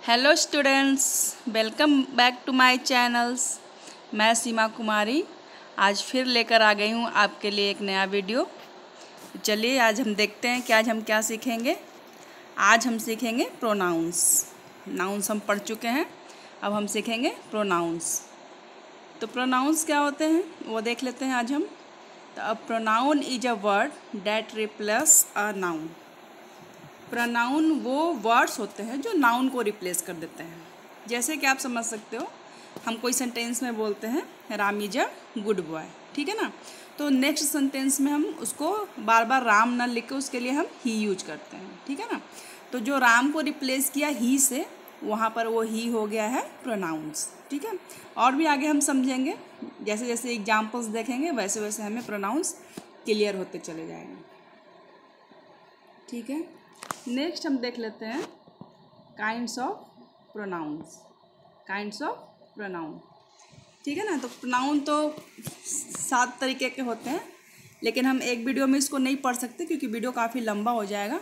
Hello students, welcome back to my channels. मैं सीमा कुमारी आज फिर लेकर आ गई हूँ आपके लिए एक नया वीडियो। चलिए आज हम देखते हैं कि आज हम क्या सीखेंगे। आज हम सीखेंगे प्रोनाउंस। नाउंस हम पढ़ चुके हैं, अब हम सीखेंगे प्रोनाउंस। तो प्रोनाउंस क्या होते हैं वो देख लेते हैं आज हम। तो अब pronoun is a word that replace a noun. Pronoun वो वर्ड्स होते हैं जो नाउन को रिप्लेस कर देते हैं। जैसे कि आप समझ सकते हो, हम कोई सेंटेंस में बोलते हैं Ram is a good boy, ठीक है ना। तो नेक्स्ट सेंटेंस में हम उसको बार बार राम न लिख के उसके लिए हम ही यूज करते हैं, ठीक है ना। तो जो राम को रिप्लेस किया ही से, वहाँ पर वो ही हो गया है प्रोनाउंस, ठीक है। और भी आगे हम समझेंगे, जैसे जैसे एग्जाम्पल्स देखेंगे वैसे वैसे हमें प्रोनाउंस क्लियर होते चले जाएंगे, ठीक है। नेक्स्ट हम देख लेते हैं kinds of pronouns. Kinds of pronoun, ठीक है ना। तो प्रोनाउन तो 7 तरीके के होते हैं, लेकिन हम एक वीडियो में इसको नहीं पढ़ सकते क्योंकि वीडियो काफ़ी लंबा हो जाएगा।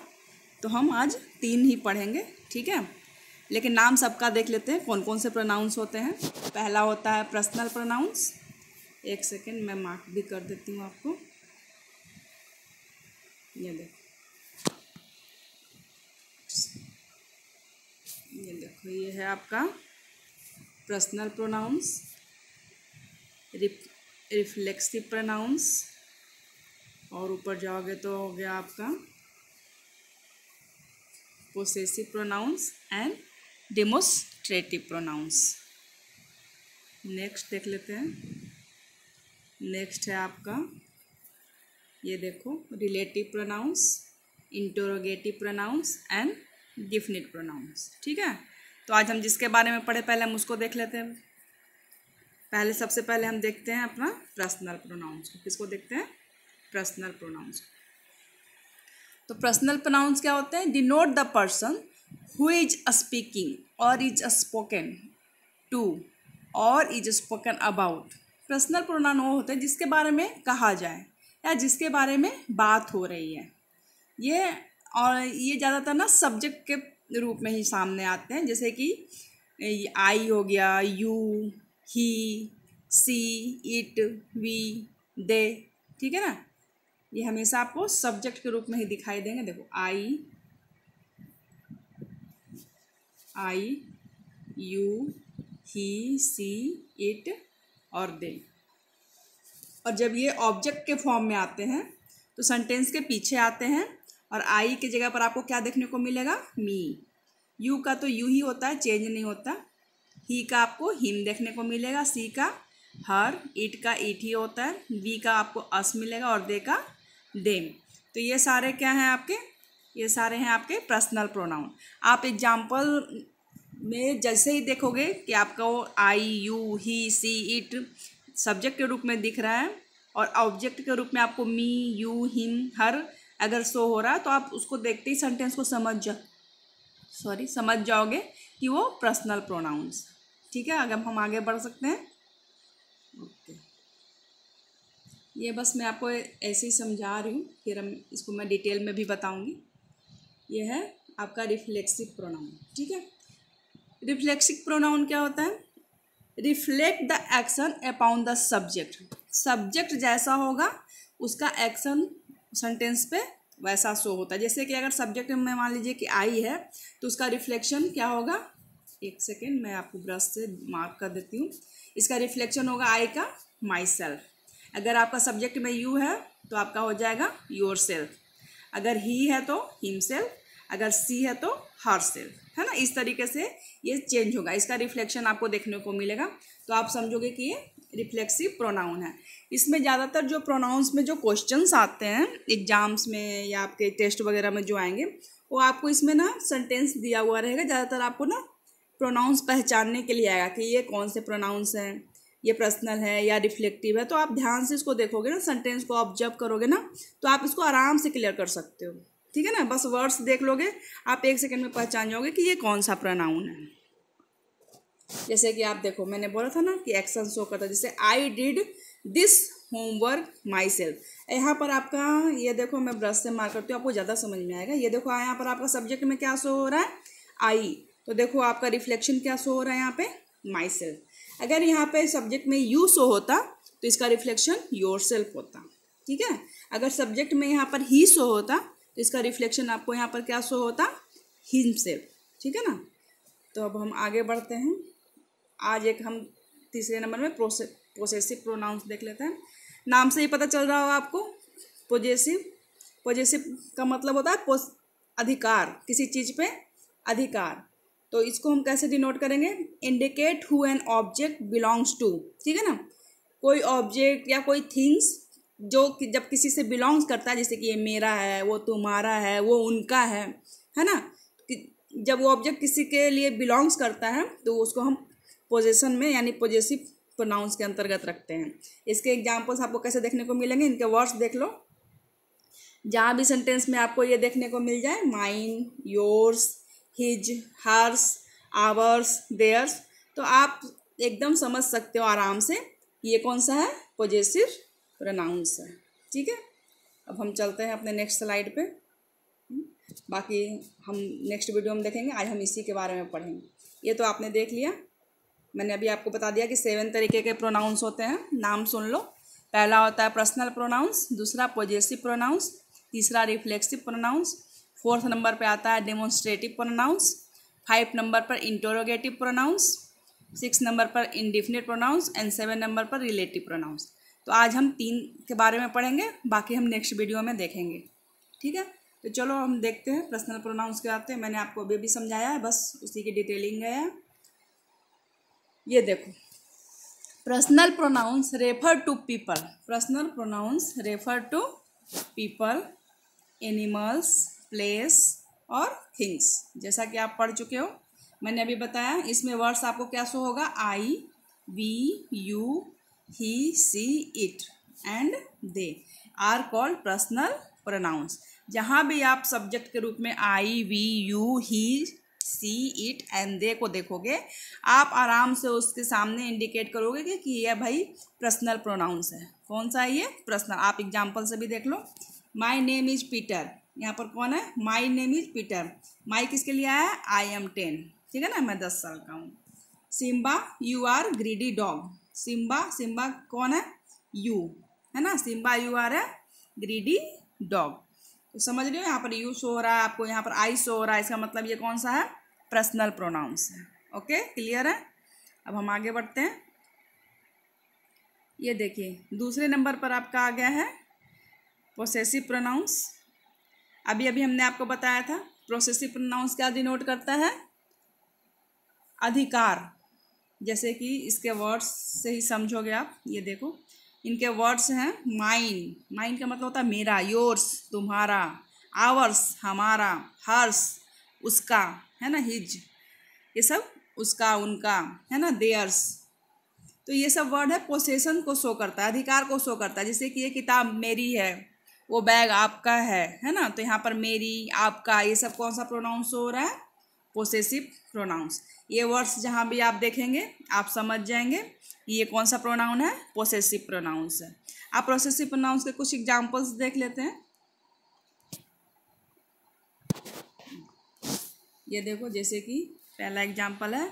तो हम आज 3 ही पढ़ेंगे, ठीक है। लेकिन नाम सबका देख लेते हैं कौन कौन से प्रोनाउंस होते हैं। पहला होता है पर्सनल प्रोनाउंस। एक सेकेंड मैं मार्क भी कर देती हूँ आपको, ये देखो, ये देखो, ये है आपका पर्सनल प्रोनाउंस। रिफ्लेक्सिव प्रोनाउंस, और ऊपर जाओगे तो हो गया आपका possessive pronouns and demonstrative pronouns. Next देख लेते हैं। नेक्स्ट है आपका, ये देखो, relative pronouns, interrogative pronouns and definite pronouns, ठीक है। तो आज हम जिसके बारे में पढ़े पहले हम उसको देख लेते हैं। पहले सबसे पहले हम देखते हैं अपना पर्सनल प्रोनाउंस को। किसको देखते हैं? Personal pronouns. तो पर्सनल प्रोनाउंस क्या होते हैं? Denote the person who is speaking और इज स्पोकन टू और is spoken about. Personal pronoun वो होते हैं जिसके बारे में कहा जाए या जिसके बारे में बात हो रही है। ये ज़्यादातर ना सब्जेक्ट के रूप में ही सामने आते हैं, जैसे कि आई हो गया, you, he, she, it, we, they, ठीक है ना। ये हमेशा आपको सब्जेक्ट के रूप में ही दिखाई देंगे। देखो, आई, यू, ही, सी, इट और दे। और जब ये ऑब्जेक्ट के फॉर्म में आते हैं तो सेंटेंस के पीछे आते हैं, और आई की जगह पर आपको क्या देखने को मिलेगा? मी। यू का तो यू ही होता है, चेंज नहीं होता। ही का आपको हिम देखने को मिलेगा, सी का हर, इट का इट ही होता है, वी का आपको अस मिलेगा और दे का देम। तो ये सारे क्या हैं आपके? ये सारे हैं आपके पर्सनल प्रोनाउन। आप एग्जाम्पल में जैसे ही देखोगे कि आपका वो I, you, he, she, it subject के रूप में दिख रहा है और ऑब्जेक्ट के रूप में आपको मी, यू, हिम, हर अगर शो हो रहा है, तो आप उसको देखते ही सेंटेंस को समझ जाओगे कि वो पर्सनल प्रोनाउंस, ठीक है। अगर हम आगे बढ़ सकते हैं। ओके, ये बस मैं आपको ऐसे ही समझा रही हूँ, फिर हम इसको मैं डिटेल में भी बताऊँगी। ये है आपका रिफ्लेक्सिव प्रोनाउन, ठीक है। रिफ्लेक्सिव प्रोनाउन क्या होता है? Reflect the action upon the subject. Subject जैसा होगा उसका एक्शन सेंटेंस पे वैसा शो होता है। जैसे कि अगर सब्जेक्ट में मान लीजिए कि आई है, तो उसका रिफ्लेक्शन क्या होगा? एक सेकेंड मैं आपको ब्रश से मार्क कर देती हूँ। इसका रिफ्लेक्शन होगा आई का माई सेल्फ। अगर आपका सब्जेक्ट में यू है तो आपका हो जाएगा योर सेल्फ। अगर ही है तो हिम सेल्फ, अगर सी है तो हर सेल्फ, है ना। इस तरीके से ये चेंज होगा, इसका रिफ्लेक्शन आपको देखने को मिलेगा। तो आप समझोगे कि ये रिफ्लेक्सिव प्रोनाउन है। इसमें ज़्यादातर जो प्रोनाउंस में जो क्वेश्चंस आते हैं एग्जाम्स में या आपके टेस्ट वगैरह में जो आएंगे, वो आपको इसमें ना सेंटेंस दिया हुआ रहेगा। ज़्यादातर आपको ना प्रोनाउंस पहचानने के लिए आएगा कि ये कौन से प्रोनाउंस हैं, ये पर्सनल है या रिफ्लेक्टिव है। तो आप ध्यान से इसको देखोगे ना, सेंटेंस को ऑब्जर्व करोगे ना, तो आप इसको आराम से क्लियर कर सकते हो, ठीक है ना। बस वर्ड्स देख लोगे, आप 1 सेकेंड में पहचान जाओगे कि ये कौन सा प्रोनाउन है। जैसे कि आप देखो, मैंने बोला था ना कि एक्शन शो करता है। जैसे I did this homework my self. यहाँ पर आपका ये देखो, मैं ब्रश से मार्क करती हूँ, आपको ज़्यादा समझ में आएगा। ये देखो यहाँ पर आपका सब्जेक्ट में क्या शो हो रहा है? आई। तो देखो आपका रिफ्लेक्शन क्या शो हो रहा है यहाँ पे, माई सेल्फ। अगर यहाँ पे सब्जेक्ट में यू शो होता तो इसका रिफ्लेक्शन योर सेल्फ होता, ठीक है। अगर सब्जेक्ट में यहाँ पर ही शो होता तो इसका रिफ्लेक्शन आपको यहाँ पर क्या शो होता, हिम सेल्फ, ठीक है ना। तो अब हम आगे बढ़ते हैं। आज एक हम तीसरे नंबर में पोसेसिव प्रोनाउंस देख लेते हैं। नाम से ही पता चल रहा होगा आपको, पोजेसिव का मतलब होता है अधिकार, किसी चीज़ पे अधिकार। तो इसको हम कैसे डिनोट करेंगे, indicate who an object belongs to, ठीक है ना। कोई ऑब्जेक्ट या कोई थिंग्स जो जब किसी से बिलोंग्स करता है, जैसे कि ये मेरा है, वो तुम्हारा है, वो उनका है ना। जब वो ऑब्जेक्ट किसी के लिए बिलोंग्स करता है तो उसको हम पोजेशन में यानी पोजेसिव प्रोनाउंस के अंतर्गत रखते हैं। इसके एग्जांपल्स आपको कैसे देखने को मिलेंगे, इनके वर्ड्स देख लो। जहाँ भी सेंटेंस में आपको ये देखने को मिल जाए, mine, yours, his, hers, ours, theirs, तो आप एकदम समझ सकते हो आराम से ये कौन सा है, पोजेसिव प्रोनाउंस है, ठीक है। अब हम चलते हैं अपने नेक्स्ट स्लाइड पे। बाकी हम नेक्स्ट वीडियो में देखेंगे, आज हम इसी के बारे में पढ़ेंगे। ये तो आपने देख लिया, मैंने अभी आपको बता दिया कि 7 तरीके के प्रोनाउंस होते हैं, नाम सुन लो। पहला होता है पर्सनल प्रोनाउंस, दूसरा पोजेसिव प्रोनाउंस, तीसरा रिफ्लेक्सिव प्रोनाउंस, 4th नंबर पे आता है डेमोन्स्ट्रेटिव प्रोनाउंस, 5 नंबर पर इंटरोगेटिव प्रोनाउंस, 6 नंबर पर इंडिफिनिट प्रोनाउंस एंड 7 नंबर पर रिलेटिव प्रोनाउंस। तो आज हम 3 के बारे में पढ़ेंगे, बाकी हम नेक्स्ट वीडियो में देखेंगे, ठीक है। तो चलो हम देखते हैं पर्सनल प्रोनाउंस के आते हैं। मैंने आपको अभी भी समझाया है, बस उसी की डिटेलिंग है। ये देखो, personal pronouns refer to people, personal pronouns refer to people, animals, place और थिंग्स। जैसा कि आप पढ़ चुके हो, मैंने अभी बताया। इसमें वर्ड्स आपको क्या शो होगा, I, we, you, he, she, it and they are called personal pronouns. जहाँ भी आप सब्जेक्ट के रूप में I, we, you, he, she, it and they को देखोगे, आप आराम से उसके सामने इंडिकेट करोगे कि ये भाई पर्सनल प्रोनाउंस है। कौन सा है ये, पर्सनल। आप एग्जांपल से भी देख लो। माई नेम इज पीटर, यहाँ पर कौन है, माई नेम इज पीटर। माई किसके लिए आया है, आई एम 10, ठीक है ना, मैं 10 साल का हूँ। Simba, you are greedy dog, Simba, Simba कौन है, यू है ना, सिम्बा यू आर है ग्रीडी डॉग। तो समझ रहे हो, यहाँ पर यू शो हो रहा है आपको, यहाँ पर आई शो हो रहा है, इसका मतलब ये कौन सा है, पर्सनल प्रोनाउंस है। ओके, क्लियर है। अब हम आगे बढ़ते हैं। ये देखिए दूसरे नंबर पर आपका आ गया है पोसेसिव प्रोनाउंस। अभी अभी हमने आपको बताया था पोसेसिव प्रोनाउंस क्या डिनोट करता है, अधिकार। जैसे कि इसके वर्ड्स से ही समझोगे आप। ये देखो इनके वर्ड्स हैं, माइन, माइन का मतलब होता है मेरा, योर्स तुम्हारा, आवर्स हमारा, हर्स उसका है ना, हिज ये सब उसका उनका है ना, देयर्स। तो ये सब वर्ड है पोसेशन को शो करता है, अधिकार को शो करता है। जैसे कि ये किताब मेरी है, वो बैग आपका है ना। तो यहाँ पर मेरी, आपका, ये सब कौन सा प्रोनाउंस हो रहा है, पोसेसिव प्रोनाउंस। ये वर्ड्स जहाँ भी आप देखेंगे आप समझ जाएंगे ये कौन सा प्रोनाउन है, पोसेसिव प्रोनाउंस है। आप पोसेसिव प्रोनाउंस के कुछ एग्जांपल्स देख लेते हैं। ये देखो, जैसे कि पहला एग्जांपल है,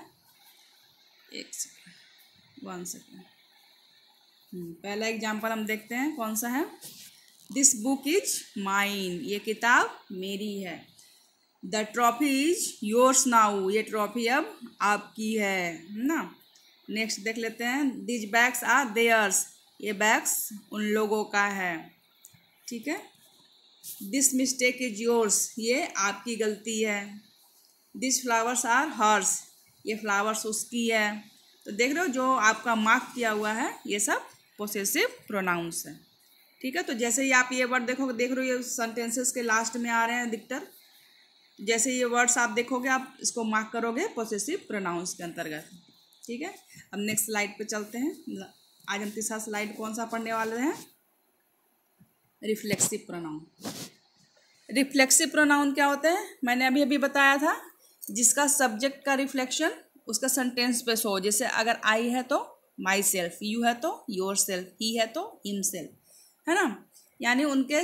एक सेकेंड, 1 सेकेंड। पहला एग्जांपल हम देखते हैं कौन सा है, दिस बुक इज माइन, ये किताब मेरी है। The trophy is yours now, ये ट्रॉफी अब आपकी है ना। नेक्स्ट देख लेते हैं, दिस बैग्स आर देयर्स, ये बैग्स उन लोगों का है, ठीक है। दिस मिस्टेक इज योर्स, ये आपकी गलती है। दिस फ्लावर्स आर हर्स, ये फ्लावर्स उसकी है। तो देख रहे हो जो आपका मार्क किया हुआ है ये सब पोसेसिव प्रोनाउंस है, ठीक है। तो जैसे ही आप ये वर्ड देखोगे, देख रहे हो ये सेंटेंसेस के लास्ट में आ रहे हैं अधिकतर। जैसे ये वर्ड्स आप देखोगे आप इसको मार्क करोगे पोसेसिव प्रोनाउंस के अंतर्गत, ठीक है। अब नेक्स्ट स्लाइड पे चलते हैं। आज हम तीसरा स्लाइड कौन सा पढ़ने वाले हैं, रिफ्लेक्सिव प्रोनाउन। रिफ्लेक्सिव प्रोनाउन क्या होता है, मैंने अभी अभी बताया था, जिसका सब्जेक्ट का रिफ्लेक्शन उसका सेंटेंस पे शो। जैसे अगर आई है तो माई सेल्फ, यू है तो योर सेल्फ, ही है तो हिम सेल्फ, है ना। यानी उनके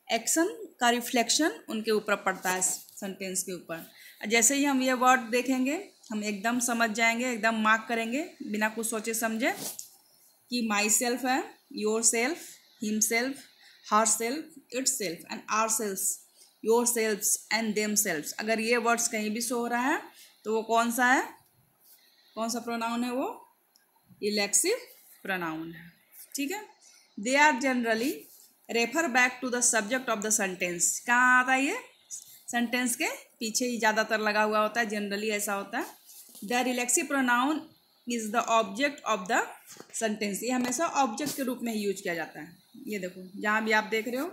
एक्शन का रिफ्लेक्शन उनके ऊपर पड़ता है, सेंटेंस के ऊपर। जैसे ही हम ये वर्ड देखेंगे हम एकदम समझ जाएंगे, एकदम मार्क करेंगे बिना कुछ सोचे समझे कि माई सेल्फ है, yourself, himself, herself, itself and ourself, yourselves and themselves. अगर ये वर्ड्स कहीं भी शो हो रहा है तो वो कौन सा है, कौन सा प्रोनाउन है, वो इलेक्सिव प्रोनाउन है। ठीक है। They are generally refer back to the subject of the sentence. कहाँ आता है ये, सेंटेंस के पीछे ही ज़्यादातर लगा हुआ होता है, जनरली ऐसा होता है। The reflexive pronoun is the object of the sentence. ये हमेशा ऑब्जेक्ट के रूप में ही यूज किया जाता है। ये देखो जहाँ भी आप देख रहे हो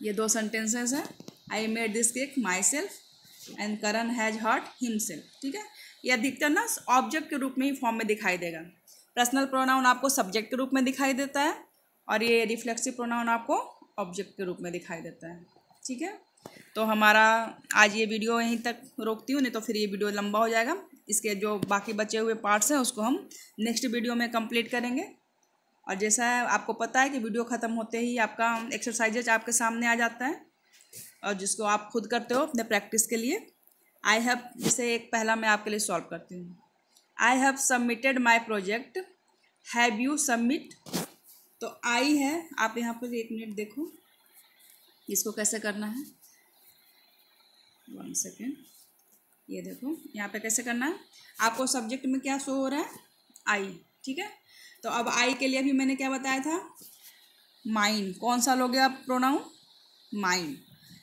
ये दो सेंटेंसेस हैं, I made this cake myself and Karan has hurt himself. ठीक है। ये अधिकतर ना ऑब्जेक्ट के रूप में ही फॉर्म में दिखाई देगा। पर्सनल प्रोनाउन आपको सब्जेक्ट के रूप में दिखाई देता है और ये रिफ्लेक्सिव प्रोनाउन आपको ऑब्जेक्ट के रूप में दिखाई देता है। ठीक है। तो हमारा आज ये वीडियो यहीं तक रोकती हूँ, नहीं तो फिर ये वीडियो लंबा हो जाएगा। इसके जो बाकी बचे हुए पार्ट्स हैं उसको हम नेक्स्ट वीडियो में कंप्लीट करेंगे। और जैसा आपको पता है कि वीडियो ख़त्म होते ही आपका एक्सरसाइजेज आपके सामने आ जाता है और जिसको आप खुद करते हो अपने प्रैक्टिस के लिए। आई हैव, जैसे एक पहला मैं आपके लिए सॉल्व करती हूँ। I have submitted my project, have you submit. तो आई है, आप यहाँ पर 1 मिनट देखो इसको कैसे करना है, 1 सेकेंड। ये देखो यहाँ पे कैसे करना है। आपको सब्जेक्ट में क्या शो हो रहा है, आई। ठीक है। तो अब आई के लिए भी मैंने क्या बताया था, माइन। कौन सा लोगे आप प्रोनाउन, माइन।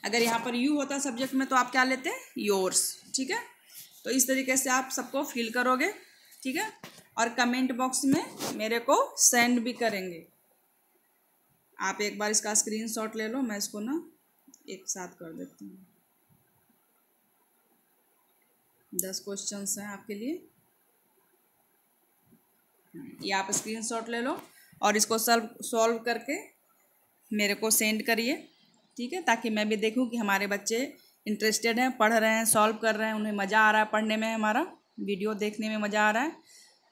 अगर यहाँ पर यू होता सब्जेक्ट में तो आप क्या लेते हैं, योर्स। ठीक है। तो इस तरीके से आप सबको फिल करोगे। ठीक है। और कमेंट बॉक्स में मेरे को सेंड भी करेंगे। आप एक बार इसका स्क्रीनशॉट ले लो, मैं इसको ना एक साथ कर देती हूँ। 10 क्वेश्चंस हैं आपके लिए, ये आप स्क्रीनशॉट ले लो और इसको सॉल्व करके मेरे को सेंड करिए। ठीक है। ताकि मैं भी देखूं कि हमारे बच्चे इंटरेस्टेड हैं, पढ़ रहे हैं, सॉल्व कर रहे हैं, उन्हें मज़ा आ रहा है पढ़ने में, हमारा वीडियो देखने में मज़ा आ रहा है।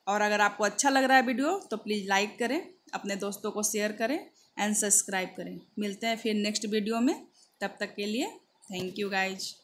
और अगर आपको अच्छा लग रहा है वीडियो तो प्लीज़ लाइक करें, अपने दोस्तों को शेयर करें एंड सब्सक्राइब करें। मिलते हैं फिर नेक्स्ट वीडियो में, तब तक के लिए थैंक यू गाइज।